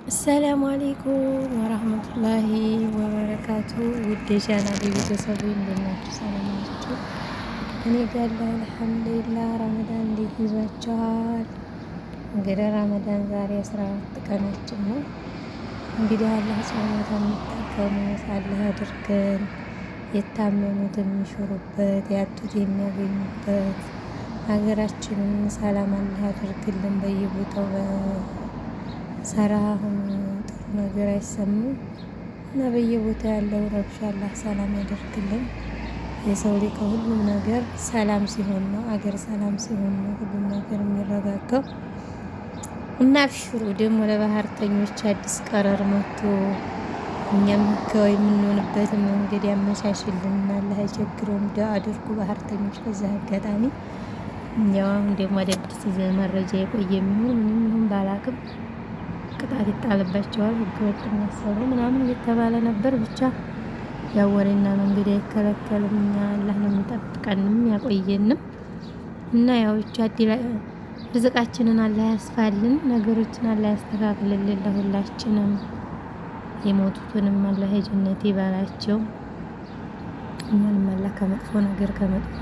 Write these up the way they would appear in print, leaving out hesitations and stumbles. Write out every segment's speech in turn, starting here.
አሰላሙ አሌይኩም ወረህመቱላሂ ወበረካቱ። ውድ የቻናሌ ቤተሰብ እንዴት ናችሁ? ሰላም ናችሁ? እኔ ጋር አልሐምዱሊላህ። ረመዳን እንዴት ይዟችኋል? እንግዲህ ረመዳን ዛሬ 14 ቀናችን ነው። እንግዲህ አላህ ጾመት የሚጠቀሙት አላህ አድርገን፣ የታመሙት የሚሽሩበት፣ ያጡት የሚያገኙበት፣ ሀገራችንን ሰላም አላህ ያደርግልን። በየቦታው ሰላም ጥሩ ነገር አይሰማም እና በየቦታው ያለው ረብሻ አላህ ሰላም ያደርግልን። የሰው ልጅ ከሁሉም ነገር ሰላም ሲሆን ነው፣ አገር ሰላም ሲሆን ነው ሁሉም ነገር የሚረጋጋው። እና አብሽሩ ደግሞ ለባህርተኞች አዲስ ቀረር መጥቶ እኛም ህጋዊ የምንሆንበትን መንገድ ያመቻችልን አላህ አይቸግረውም። ዱአ አድርጉ ባህርተኞች። በዛ አጋጣሚ ያው አሁን ደግሞ አዳዲስ መረጃ የቆየ የሚሆን ምንም ይሁን ባላቅም ቅጣት ይጣልባቸዋል፣ ህገወጥ የሚያሰሩ ምናምን እየተባለ ነበር። ብቻ ያው ወሬና መንገድ አይከለከልም። እኛ አላህ ነው የሚጠብቀንም ያቆየንም እና ያው ብቻ ርዝቃችንን አላህ ያስፋልን፣ ነገሮችን አላህ ያስተካክልልን ለሁላችንም። የሞቱትንም አላህ የጀነት ይበላቸው፣ እኛንም አላህ ከመጥፎ ነገር ከመጥፎ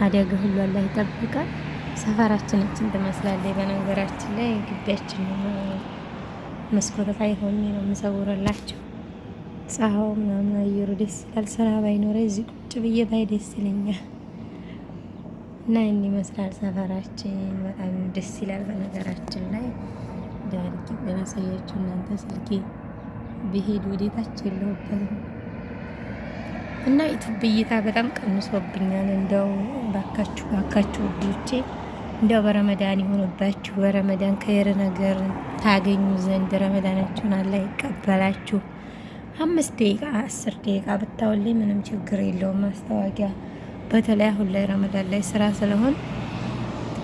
አደጋ ሁሉ አላህ ይጠብቃል። ሰፈራችንን ትመስላለች። በነገራችን ላይ ግቢያችን መስኮት ላይ ሆኜ ነው የምሰውርላቸው። ፀሐዩ ምናምን አየሩ ደስ ይላል። ስራ ባይኖረ እዚህ ቁጭ ብዬ ባይ ደስ ይለኛል። እና ይህን ይመስላል ሰፈራችን፣ በጣም ደስ ይላል። በነገራችን ላይ ዳርቂ በናሳያችሁ እናንተ ስልኬ ብሄድ ወዴታች የለሁበትም እና ዩቱብ እይታ በጣም ቀንሶብኛል። እንደው ባካችሁ ውዶቼ እንደው በረመዳን ይሆንባችሁ፣ በረመዳን ከየር ነገር ታገኙ ዘንድ ረመዳናችሁን አላህ ይቀበላችሁ። 5 ደቂቃ 10 ደቂቃ ብታውልኝ ምንም ችግር የለውም። ማስታወቂያ በተለይ አሁን ላይ ረመዳን ላይ ስራ ስለሆን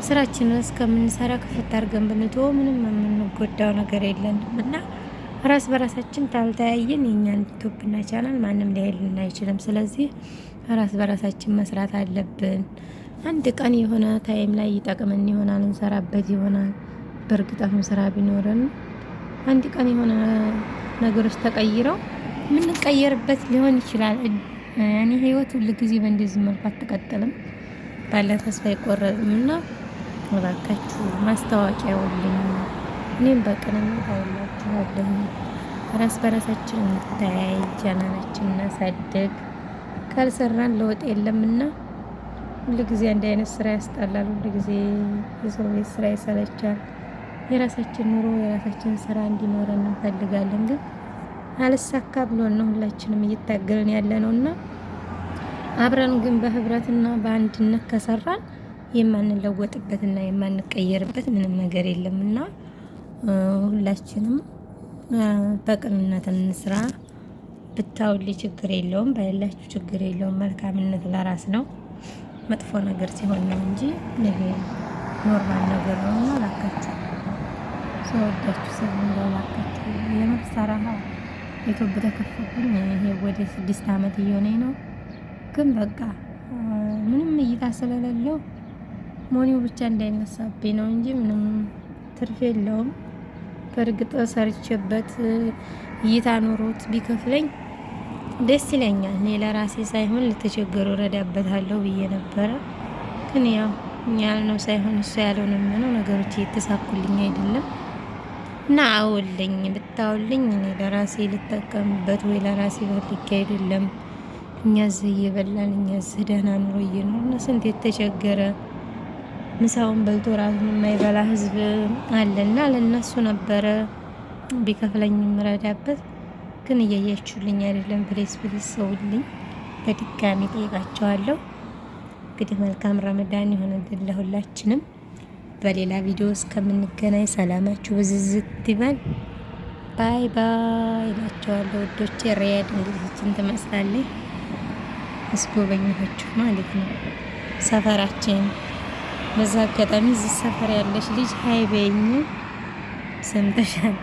ስራችንን እስከምንሰራ ክፍት አድርገን ብንተወው ምንም የምንጎዳው ነገር የለንም እና ራስ በራሳችን ታልተያየን የኛን ዩቲዩብና ቻናል ማንም ሊያይልን አይችልም። ስለዚህ ራስ በራሳችን መስራት አለብን። አንድ ቀን የሆነ ታይም ላይ ይጠቅመን ይሆናል፣ እንሰራበት ይሆናል። በእርግጥ አሁን ስራ ቢኖረን አንድ ቀን የሆነ ነገሮች ተቀይረው የምንቀየርበት ሊሆን ይችላል። እኔ ህይወት ሁሉ ጊዜ በእንደዚህ መልኩ አትቀጥልም፣ ባለ ተስፋ አይቆረጥም እና እባካችሁ ማስታወቂያ ውልኝ። እኔም በቅንነት አይላችኋለሁ። ራስ በራሳችን እንተያይ፣ ቻናላችን እናሳድግ። ካልሰራን ለውጥ የለምና ሁሉ ጊዜ አንድ አይነት ስራ ያስጠላል። ሁሉ ጊዜ የሰው ቤት ስራ ይሰለቻል። የራሳችን ኑሮ የራሳችን ስራ እንዲኖረን እንፈልጋለን፣ ግን አልሳካ ብሎን ነው ሁላችንም እየታገልን ያለ ነውና አብረን ግን በህብረትና በአንድነት ከሰራን የማንለወጥበትና የማንቀየርበት ምንም ነገር የለምና ሁላችንም በቅንነት እንስራ። ብታውል ችግር የለውም፣ ባይላችሁ ችግር የለውም። መልካምነት ለራስ ነው። መጥፎ ነገር ሲሆን ነው እንጂ ይሄ ኖርማል ነገር ነው እና ላካችሁ ሰወዳችሁ ሰው ላካችሁ የምር ሰራሃ ዩቲዩብ ተከፈቱኝ። ይሄ ወደ 6 አመት እየሆነኝ ነው፣ ግን በቃ ምንም እይታ ስለሌለው ሞኒው ብቻ እንዳይነሳብኝ ነው እንጂ ምንም ትርፍ የለውም። በእርግጥ ሰርቼበት እይታ ኖሮት ቢከፍለኝ ደስ ይለኛል። እኔ ለራሴ ሳይሆን ለተቸገሩ ረዳበታለሁ ብዬ ነበረ። ግን ያው እኛ ያልነው ሳይሆን እሱ ያለው ነው የሚሆነው። ነገሮች እየተሳኩልኝ አይደለም እና አውልኝ ብታውልኝ እኔ ለራሴ ልጠቀምበት ወይ ለራሴ ፈልጌ አይደለም። እኛ እዚህ እየበላን እኛ እዚህ ደህና ኑሮ እየኖርን ስንት የተቸገረ ምሳውን በልቶ ራሱን የማይበላ ህዝብ አለና ለነሱ ነበረ ቢከፍለኝ የምረዳበት። ግን እያያችሁልኝ አይደለም። ፕሊስ ሰውልኝ፣ በድጋሚ ጠይቃቸዋለሁ። እንግዲህ መልካም ረመዳን ይሆንልን ለሁላችንም። በሌላ ቪዲዮ እስከምንገናኝ ሰላማችሁ ብዝዝት ይበል። ባይ ባይ እላቸዋለሁ ውዶቼ። ሪያድ እንግዲህ እችን ትመስላለች። አስጎበኘኋችሁ ማለት ነው ሰፈራችን። በዛ አጋጣሚ እዚህ ሰፈር ያለች ልጅ ሀይ በይኝ፣ ሰምተሻል?